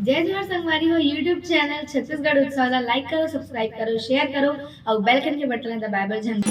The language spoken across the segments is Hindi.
जय जोहार संगवारी हो यूट्यूब चैनल छत्तीसगढ़ उत्सव ला लाइक करो सब्सक्राइब करो शेयर करो और बेल आइकन के बटन ला दबाए बर झन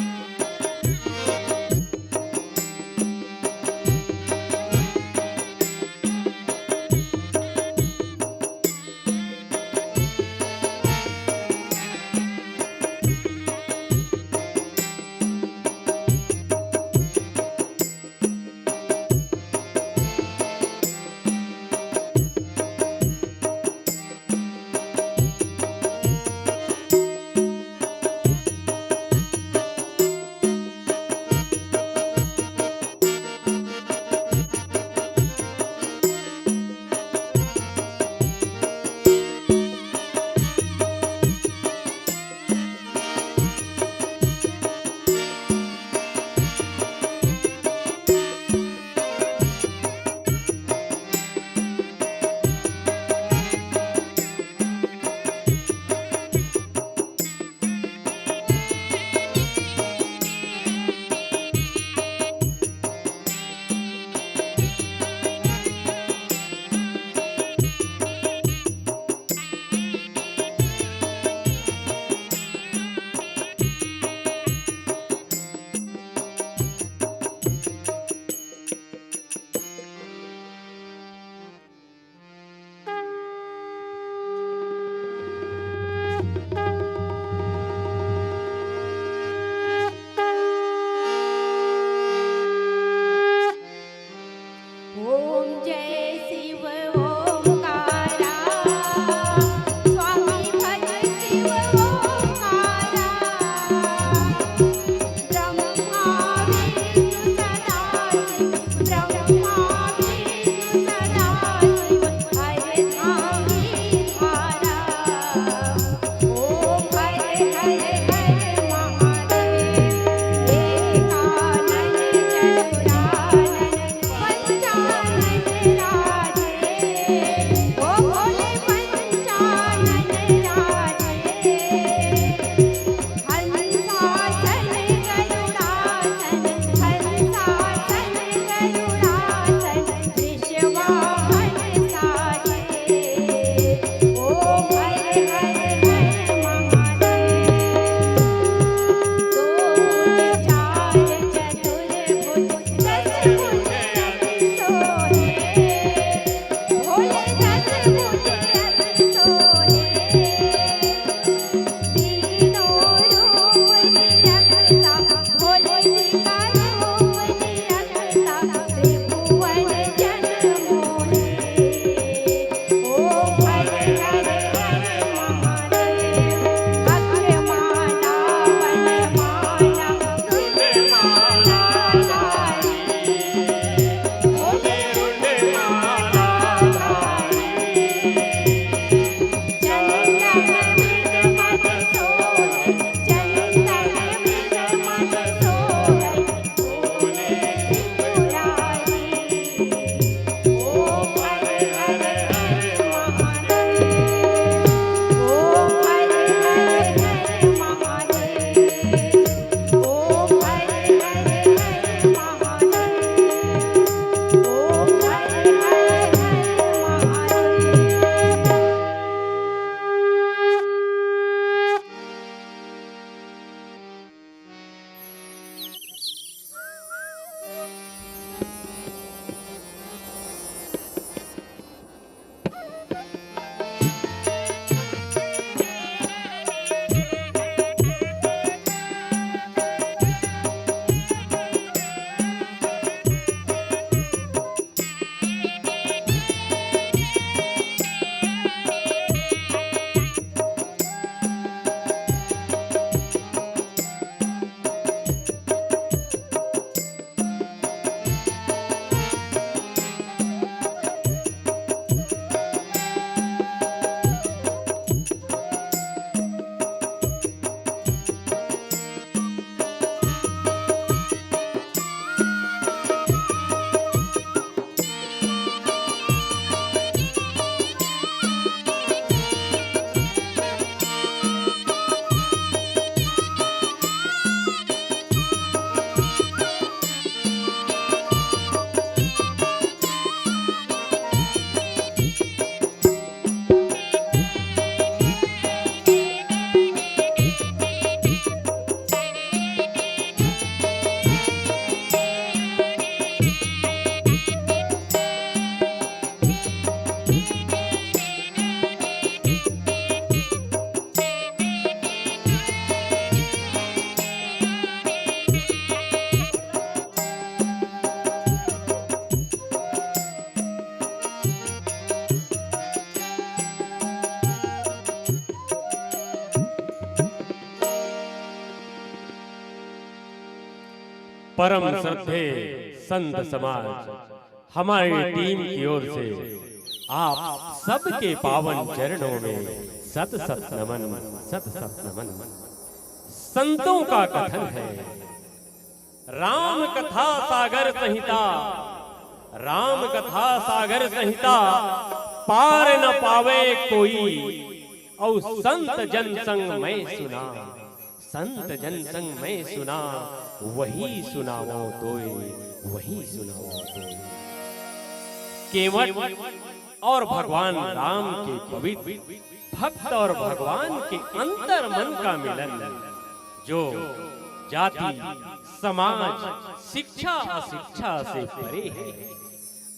परम श्रद्धे संत समाज हमारी टीम की ओर से आप सबके पावन चरणों में सत सत नमन, सत सत नमन। संतों का कथन है, राम कथा सागर संहिता, राम कथा सागर संहिता पार न पावे कोई, और संत जन संग में सुना, संत जन संग में सुना, वही सुनाओ तोय, वही सुनाओ तोय। केवट और भगवान राम के पवित्र भक्त और भगवान के अंतर मन का मिलन, जो जाति समाज शिक्षा अशिक्षा से परे है,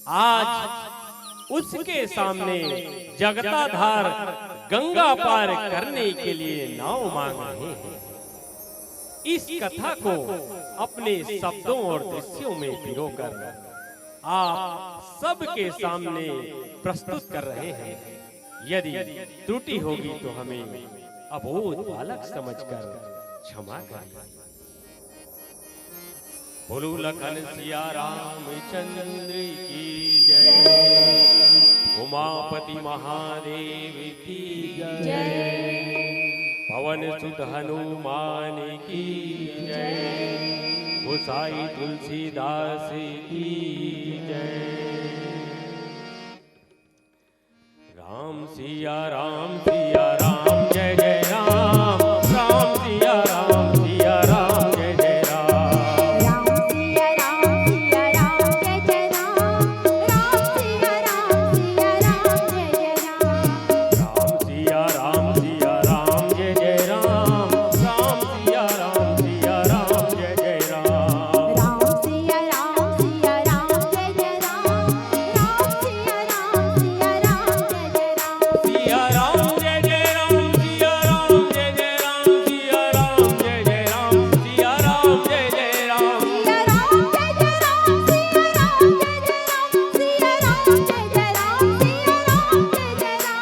आज उसके सामने जगताधार गंगा पार करने के लिए नाव मांग रहे हैं। इस कथा को अपने शब्दों और दृश्यों में पिरोकर आप सबके सामने प्रस्तुत कर रहे हैं। यदि त्रुटि होगी तो हमें अबोध बालक समझकर क्षमा करें। बोलो लखन सिया रामचंद्र की जय, उमापति महादेव की जय, पवन सुत हनुमान की जय, गोसाई तुलसीदास की जय। राम सिया राम जय जय राम, राम सिया राम जय जय राम, राम सिया राम जय जय राम, राम सिया राम जय जय राम, राम सिया राम जय जय राम, राम सिया राम जय जय राम, राम सिया राम जय जय राम, राम सिया राम जय जय राम, सिया राम जय जय राम, सिया राम जय जय राम, सिया राम जय जय राम, सिया राम जय जय राम, सिया राम जय जय राम, सिया राम जय जय राम, सिया राम जय जय राम, सिया राम जय जय राम,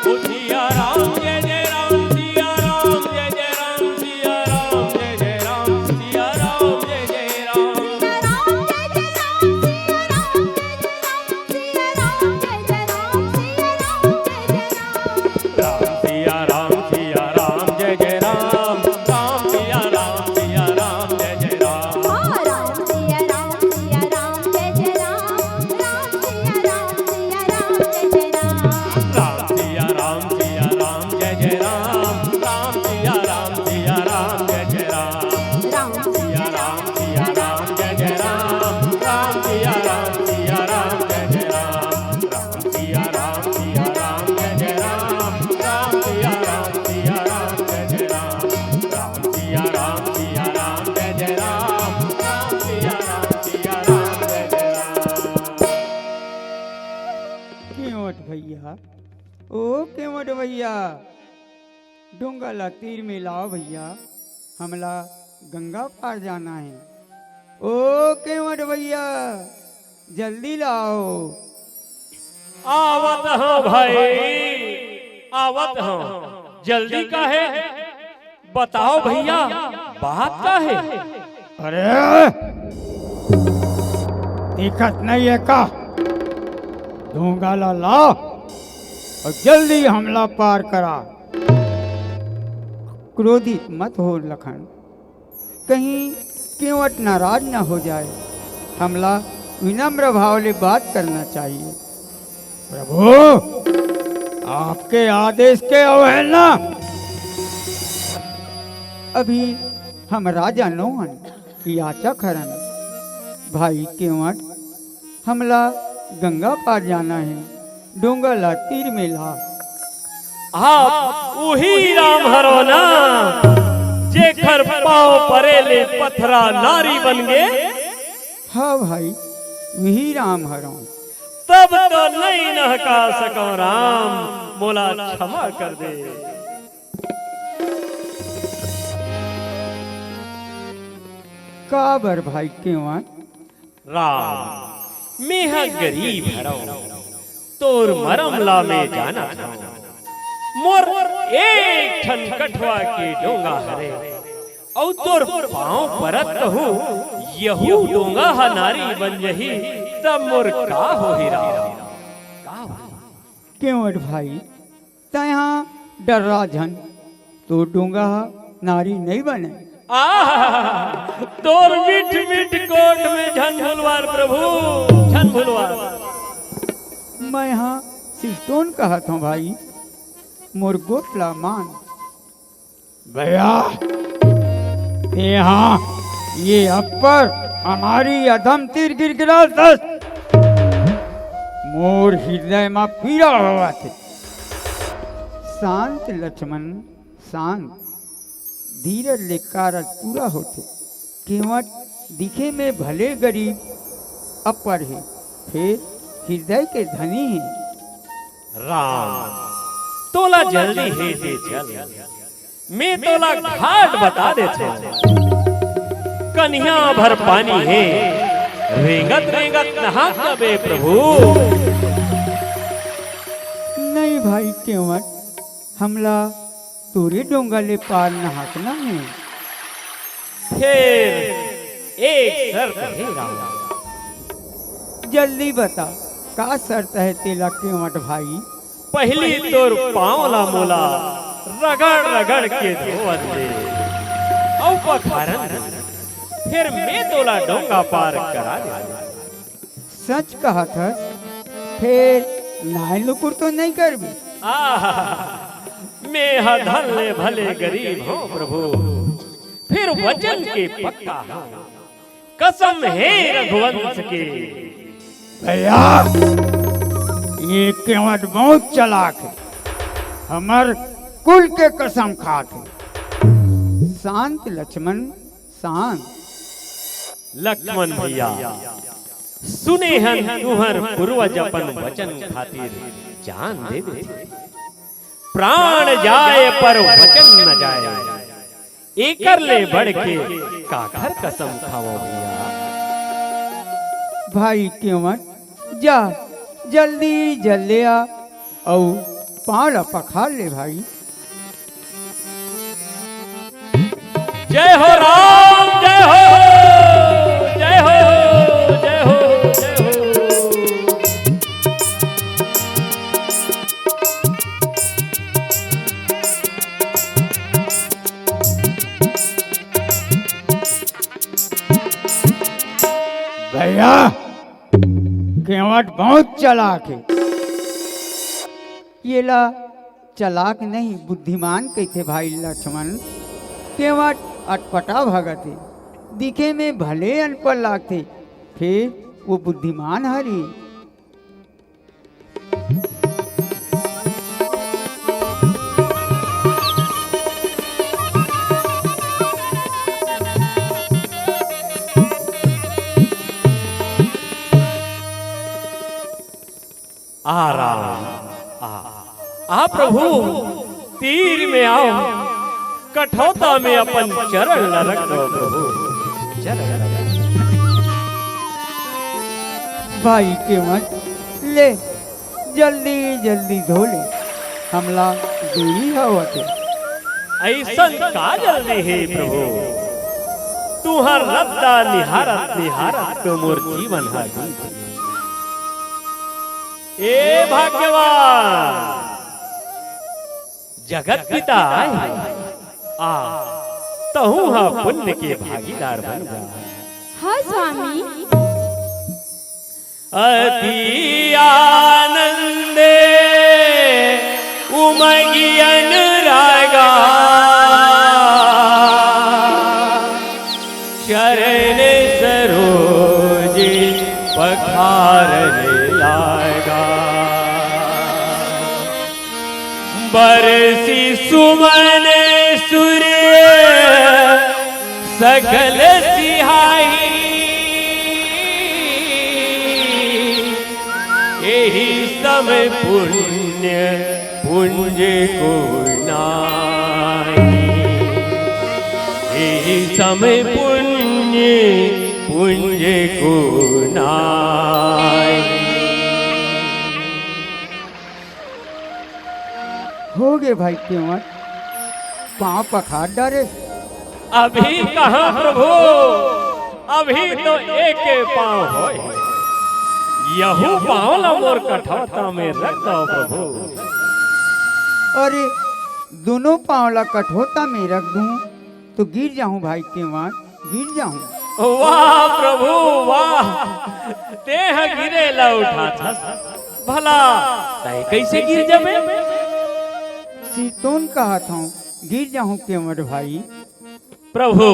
ओ सिया राम जय जय राम, सिया राम जय जय राम, सिया राम जय जय राम, सिया राम जय जय राम, सिया राम जय जय राम, राम सिया राम जय जय राम, राम सिया राम जय जय राम, राम सिया राम जय जय राम, राम सिया राम सिया राम जय जय राम, राम सिया राम जय जय राम, राम सिया राम जय जय राम, राम सिया राम जय जय राम, राम सिया राम जय जय राम, राम सिया राम जय जय राम। केवट भैया, ओ केवट भैया, डोंगला तीर में लाओ भैया, हमला गंगा पार जाना है। ओ केवट भैया, जल्दी लाओ। आवत हाँ भाई, आवत हाँ, जल्दी का है, बताओ भैया, बात का है? अरे दिक्कत नहीं है का, डोंगला लाओ और जल्दी हमला पार करा। क्रोधित मत हो लखन, कहीं केवट नाराज ना हो जाए। हमला विनम्र भाव से बात करना चाहिए। प्रभु, आपके आदेश के अवहेलना। अभी हम राजा नोहन याचक हरन भाई केवट, हमला गंगा पार जाना है, डोंगला तीर में ला। आप वही राम हरो ना, जेखर पाँव परेले पथरा नारी बन गए। हाँ भाई, वही राम हरो। तब तो नहीं नहका सको राम, मोला क्षमा कर दे। काबर भाई केवट? राम मेहा गरीब हरो, तोर मरमला में जाना था। मोर एक ठन कठवा के डोंगा हरे, औ तोर पाँव परत कहूँ यहू डोंगा हा नारी बन यही तब मोर का हो हीरा का हो केवट भाई तहाँ डर राजन तो डूंगा नारी नहीं बने। तोर मीठ मीठ कोट में झन भुलवार प्रभु झन भुलवार। मैं यहाँ सिस्टोन कहत हूँ भाई मोर गोटला मान भैया यहाँ ये अपर हमारी अधम तीर गिर गिरा दस मोर हृदय में पीड़ा हुआ थे। शांत लक्ष्मण शांत धीरज ले कारज पूरा होते केवट दिखे में भले गरीब अपर है फिर हृदय के धनी है। राम तोला जल्दी है से चल मैं तोला घाट बता दे कन्या भर पानी है रेंगत रेंगत नहा कबे प्रभु। नहीं भाई केवट हमला तोरे डोंगा ले पार नहाकना है। फिर एक शर्त है राम जल्दी बता का शर्त है तेला केवट भाई। पहली तोर पाँवला मोला रगड़ रगड़ के धोवत दे औ पखारन दे। फिर मैं तोला डोंगा पार करा दे। सच कहा था फिर नाय लुकुर तो नहीं कर भी। मैं हा धले भले गरीब हूँ प्रभु फिर वचन के पक्का हूँ कसम है रघुवंश के। भैया ये केवट बहुत चालाक है हमार कुल के कसम खाते। शांत लक्ष्मण शांत। लक्ष्मण भैया सुने हन तुहर पूर्वज अपन वचन खातिर जान दे दे प्राण जाए पर वचन न जाए एकर ले बढ़ के काकर कसम खाओ भैया। भाई केवट जा जल्दी जल्दी आ औ पाड़ पखार ले भाई। जय हो राम जय हो जय हो जय हो जय हो। भैया केवट बहुत चालाक है। ये ला चालाक नहीं बुद्धिमान कहते भाई लक्ष्मण। केवट अटपटा भगत है दिखे में भले अनपढ़ लागते फिर वो बुद्धिमान हरी। आ प्रभु तीर में आओ कठौता में अपन चरण न रख दो प्रभु चरण भाई केवट ले जल्दी जल्दी धो ले हमला देरी होते। ऐसा का जल्दी है प्रभु तुहर रद्दा निहारत निहारत तो मोर जीवन है। ए भाग्यवान जगत पिता आ तहु हा पुण्य के भागीदार बन जा। हाँ स्वामी अति आनंदे उमगी अनुरागा चरण सरोज पखारने लागा बरसी सुमन सूर्य सकल सिहाई यही समय पुण्य पुंज को नाही यही समय पुण्य पुंज को नाही। हो गए भाई केवट पाँव पखार डारे अभी कहाँ प्रभु, अभी तो एक पाँव हो, यहू पाँव ला मोर कठौता में रख दो प्रभु। अरे दोनों पाँवला कठोता में रख दूं तो गिर जाऊं भाई केवट, गिर जाऊं। वाह प्रभु वाह, देह गिरे ला उठा था भला तय कैसे गिर जाबे? सीतोन कहा था गिर जाऊं केवट भाई। प्रभु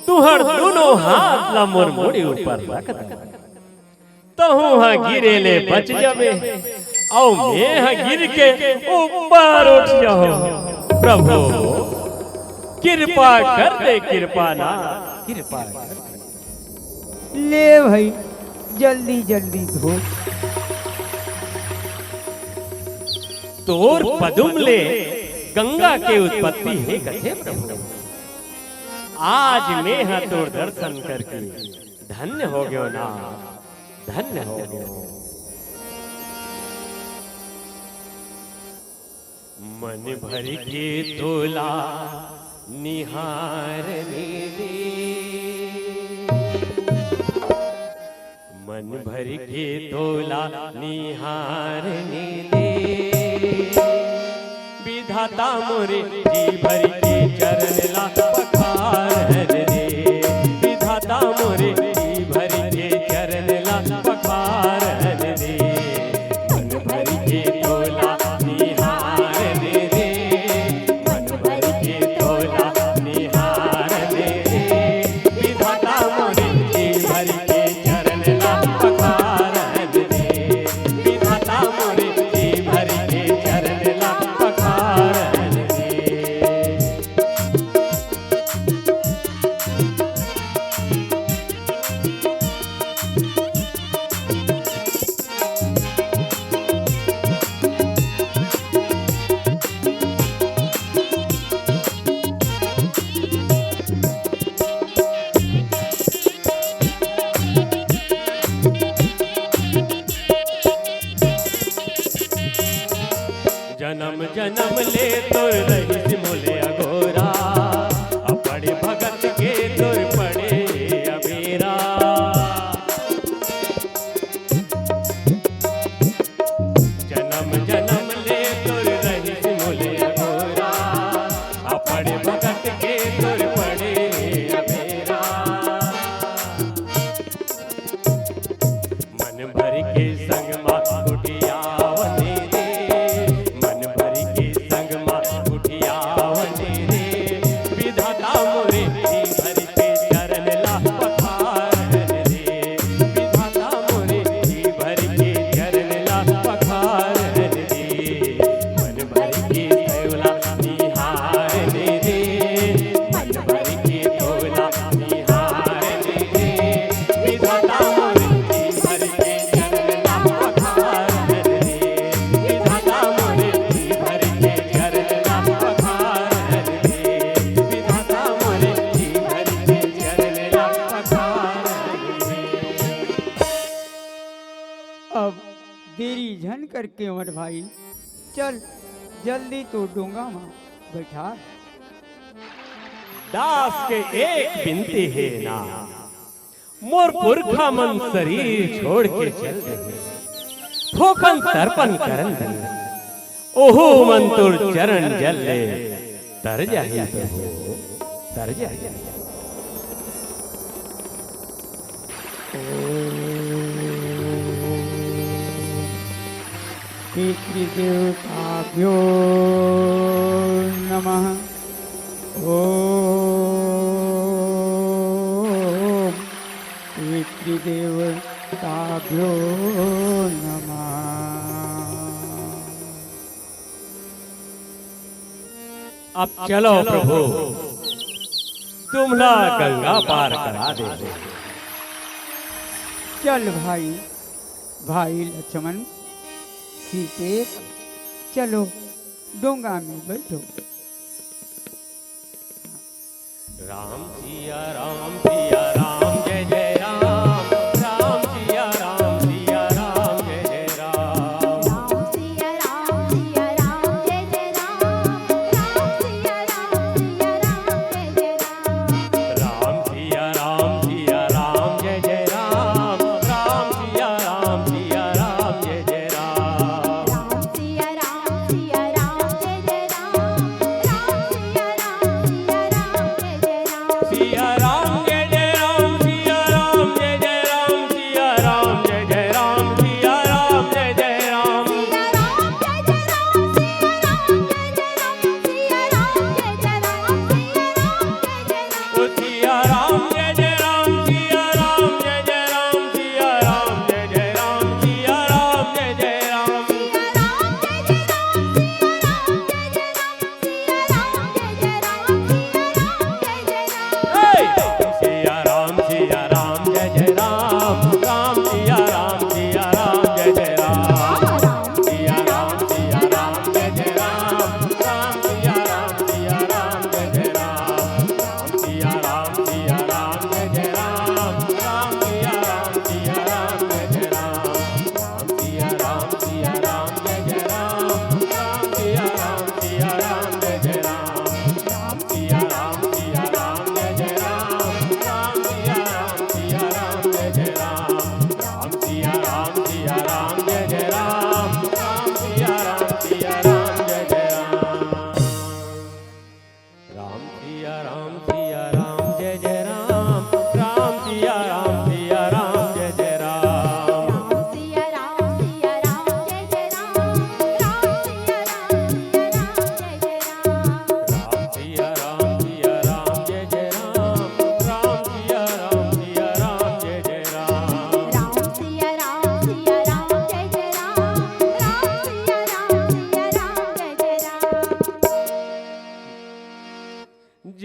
तुहर दोनों हाथ ला मोर मोड़ी ऊपर रख दे, तहु हाँ गिरे ले बच जाबे और मैं हाँ गिर के ऊपर उठ जाऊं। प्रभु कृपा कर दे, कृपा ना कृपा कर दे। ले भाई जल्दी जल्दी धो। तोर पदुम ले गंगा के उत्पत्ति है कथे प्रभु। आज मैं हाँ तोर दर्शन करके धन्य हो गयो ना, धन्य हो गयो। मन भर के तोला निहारने दे, मन भर के तोला निहारने दे, विधाता मोरे जी भर के चरण ला पखारन दे, विधाता मोरे जी भर के चरण ला पखारन दे, मन भर के तोला निहारन दे, मन भर के तोला निहारन दे, विधाता मोरे जी भर के चरण ला पखारन दे, विधाता मोरे जी भर के चरण ला पखारन दे। जन्म जन्म ले तोर रहिस मोले अघोरा, अपड़े भगत के तोर पड़े अबेरा। जन्म जन्म ले तोर रहिस मोले अघोरा, अपड़े भगत के तोर पड़े अबेरा। मन भर के संग मा उठियावने दे, मन भर के संग मा उठियावने दे, विधाता मोरे जी भर के चरण ला पखारन दे, विधाता मोरे जी भर के चरण ला पखारन दे, मन भर के तोला निहारने दे, मन भर के तोला निहारने दे, विधाता मोरे जी भर के चरण ला पखारन दे, विधाता मोरे जी भर के चरण ला पखारन दे, विधाता मोरे जी भर के चरण ला पखारन दे। अब देरी झन कर केवट भाई, चल जल्दी तो डोंगा माँ बैठा। दास के एक बिनती है ना, मोर पुरखा मन शरीर छोड़ के चल गए, ठोकन तर्पण करन दे, ओहो मन तोर चरण जल ले, तर जाहि प्रभु तर जाहि। पितृदेवताभ्यो नमः। ओम पितृदेवताभ्यो नमः। अब चलो प्रभु, तुमला गंगा पार करा दे। चल भाई, भाई लक्ष्मण सीते, चलो डोंगा में बैठो। राम सिया राम जय जय राम, राम सिया राम जय जय राम। राम सिया राम जय जय राम, राम सिया राम जय जय राम।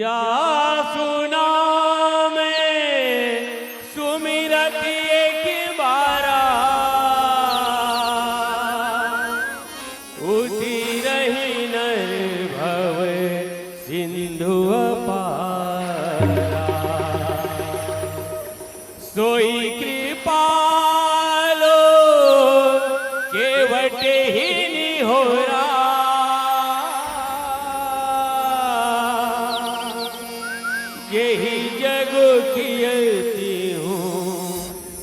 जा सुना में सुमिरत एक बारा उठी रही नर भव सिंधु अपारा सोई कृपालो केवट ही निहोरा यही जग कियती हूँ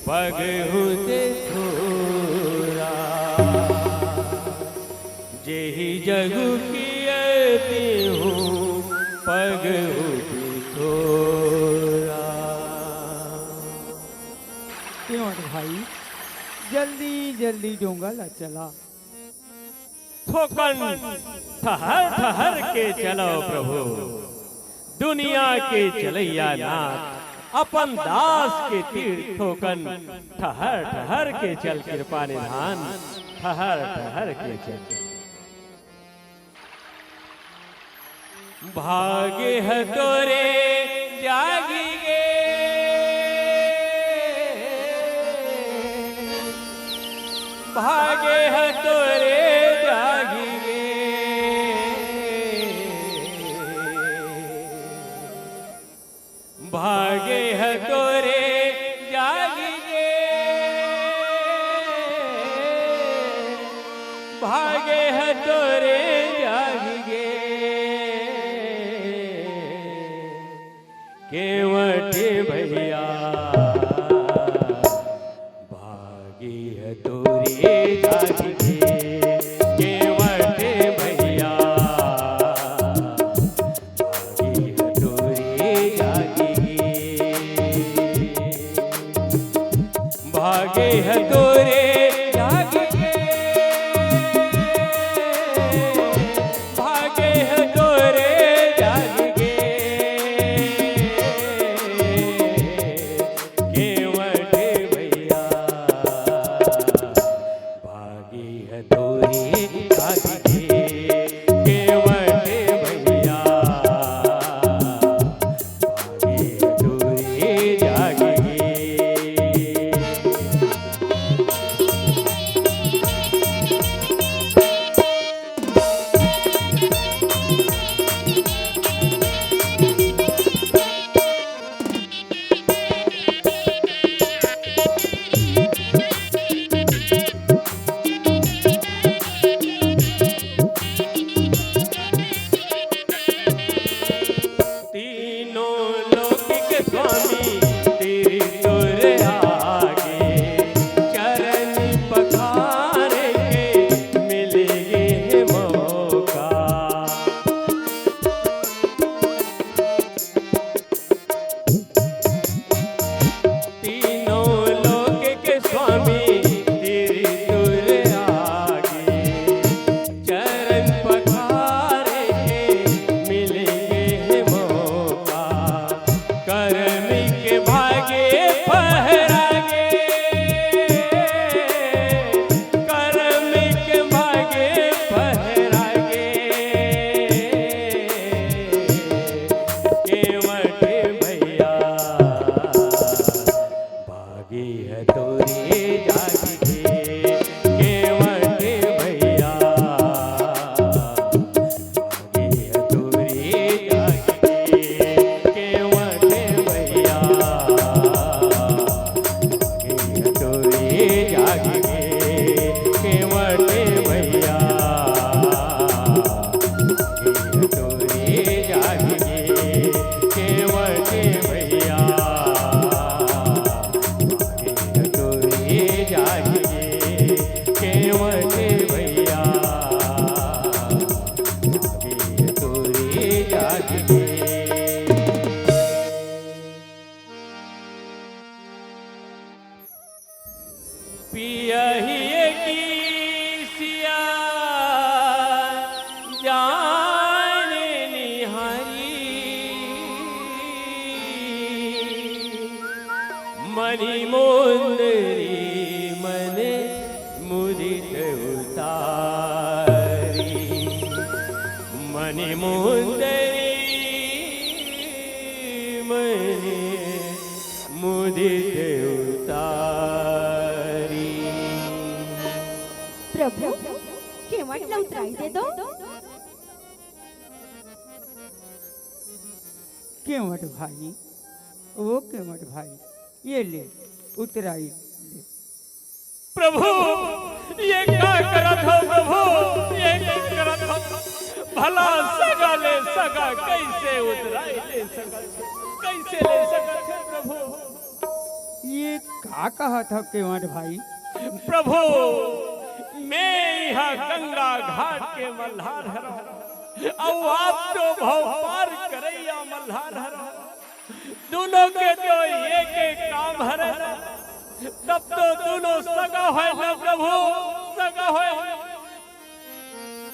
पग होते थोड़ा यही जग कियती हूँ पग होते थोड़ा। केवट भाई जल्दी जल्दी डोंगा ला चला। थोकन ठहर ठहर के चलो प्रभु दुनिया के चलैया नाथ अपन दास के तीर ठोकन ठहर ठहर के चल कृपा निधान ठहर ठहर के चल। भागे है तोरे जागी गे भागे है तोरे जागी गे भागे है तोरे जागी गे भागे है तोरे जागी गे केवटे भैया भागी है तोरे जागी गे केवटे भैया भागी है तोरे जागी भागे है तोरे जागी भागे है तोरे जागी केवटे भैया भागी है तोरे जागी केवटे भैया भागी है तोरे जागी तीनों लोक के स्वामी तेरी तोरे आगे चरण पखारे के मिलेगे मौका तीनों लोक के स्वामी तेरी तोरे आगे चरण पखारे के मिलेंगे मौका कर्म के भागे फहरागे कर्म के भागे फहरागे केवटे भैया भागी है तोरे जागी केवटे भैया भागी है तोरे जागी केवटे भैया भागी है तोरे जागी केवटे भैया भागी है तोरे जागी केवटे भैया भागी है तोरे जागी केवटे भैया भागी है तोरे जागी पिया ही की सिया जान निहारी मणि मुंदरी मन मुदित उतारी मणि मुंदरी मैंने मुदित उतारी। प्रभु केवट उतराई दे दो। केवट भाई, वो केवट भाई, ये ले उतराई ले। प्रभु ये क्या करत हो प्रभु, ये क्या करत हो? भला सगा ले सगा कैसे उतराई ले सका, कैसे ले सकत है प्रभु? ये का कहा था केवट भाई? प्रभु मैं यहाँ गंगा घाट के मल्हार हरो, और आप तो भव पार करैया मल्हार हरो। दोनों के तो एक एक काम हरे, तब तो दोनों सगा है ना प्रभु, सगा है।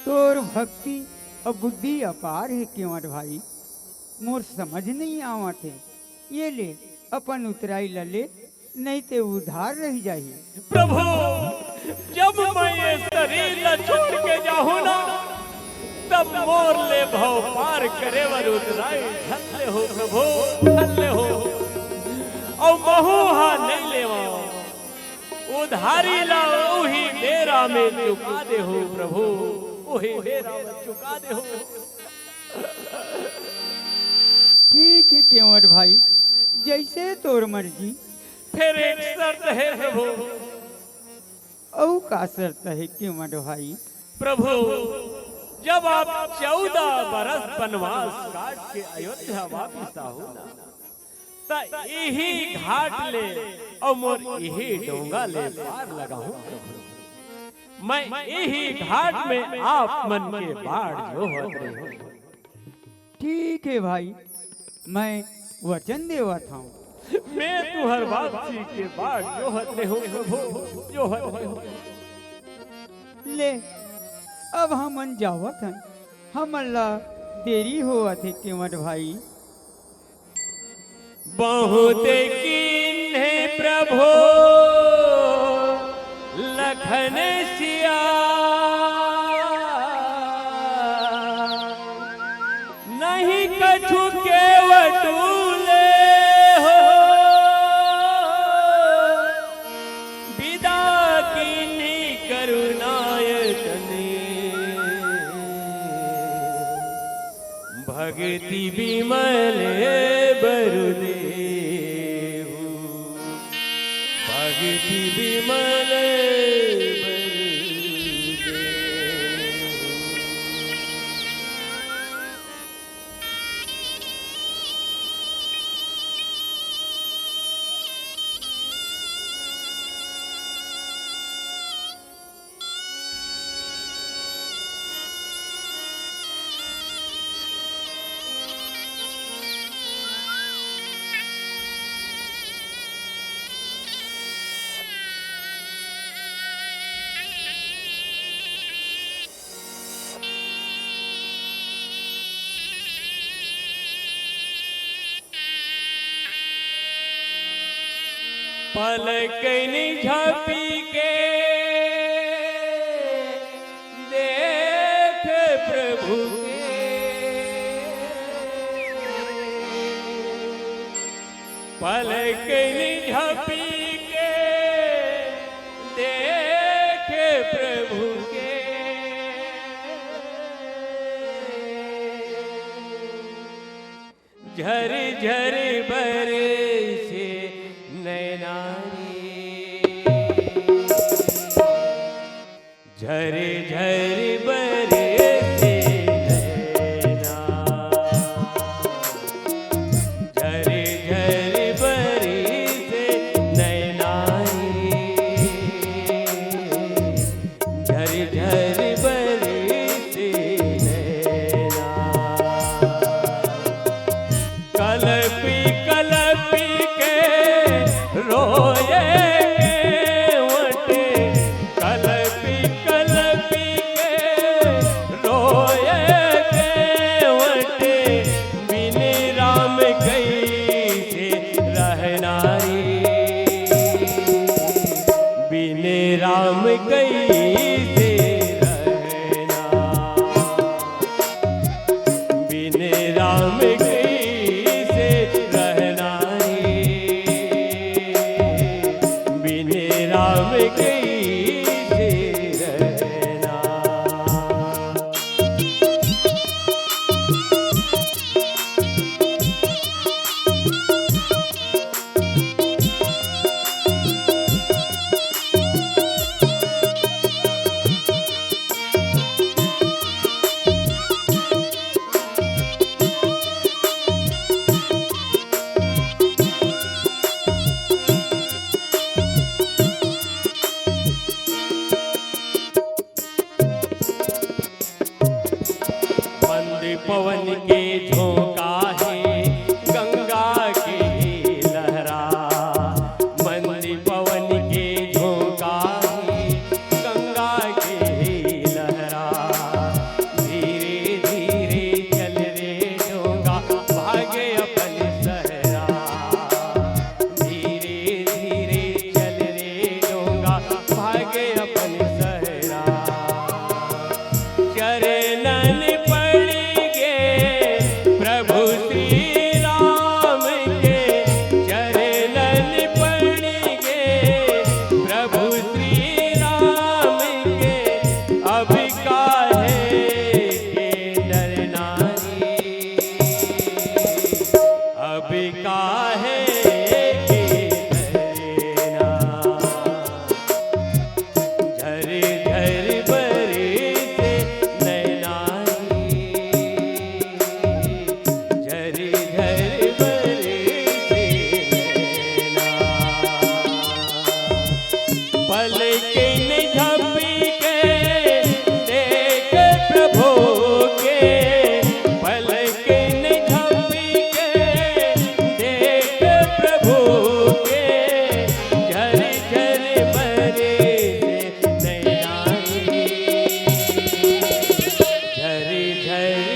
तोर भक्ति और बुद्धि अपार है केवट भाई, मोर समझ नहीं आवत है। ये ले अपन उतराई ले, नहीं ते उधार रह जाइए। प्रभु जब मैं ये शरीर न छोड़ के जाऊं ना, तब मोर ले भव पार करे वर उतराई धन्य हो प्रभु, धन्य हो। और महू हा नहीं लेवा, उधारी ला वही डेरा में चुका दे हो प्रभु, वही डेरा में चुका दे हो। ठीक है केवट भाई, जैसे तोर मर्जी। फिर एक शर्त है प्रभु। औ का शर्त है केवट भाई? प्रभु जब आप 14 बरस वनवास काट के अयोध्या वापिस आओ ना, ता यही घाट ले और मोर यही डोंगा ले पार लगाऊं प्रभु। मैं यही घाट में आप मन के बाढ़ जो होत रहे। ठीक है भाई, मैं वचन देवत हूँ। मैं तुहर वापसी के बाढ़ जो होत रहे हो प्रभु, जो होत रहे हो। ले अब हमन जावत हैं, हमला देरी होवत है केवट भाई। बहुत कीन्हे प्रभु लखन सिया, नहीं कछु केवटूले हो, विदा कीन्ही करुणायतने, भक्ति विमले बरुदेहु, भक्ति विमले बरुदेहु। पलकनी झापी के देख प्रभु के, पलकनी झापी के देख प्रभु के, झर झर बरसे नैनारी, झर झर बरसे नैना, झर झर बरसे नैनारी, झर झर बरसे नैना, कलपी कल पवन के झोंका है गंगा की लहरा, मंद पवन के झोंका है गंगा की लहरा। धीरे धीरे चल रे डोंगा भागे अपन सहरा, धीरे धीरे चल रे डोंगा भागे अपन सहरा। चरणन पड़ गे प्रभु श्री राम के, चरणन पड़ गे प्रभु श्री राम के। अब काहे के नर नारी, अब काहे के डरना। झर झर बरसे नैनारी, झर झर बरसे नैना। पलकिन झपी के देख प्रभु के, पलकिन झपी के देख प्रभु के। झर झर बरसे नैनारी, झर झर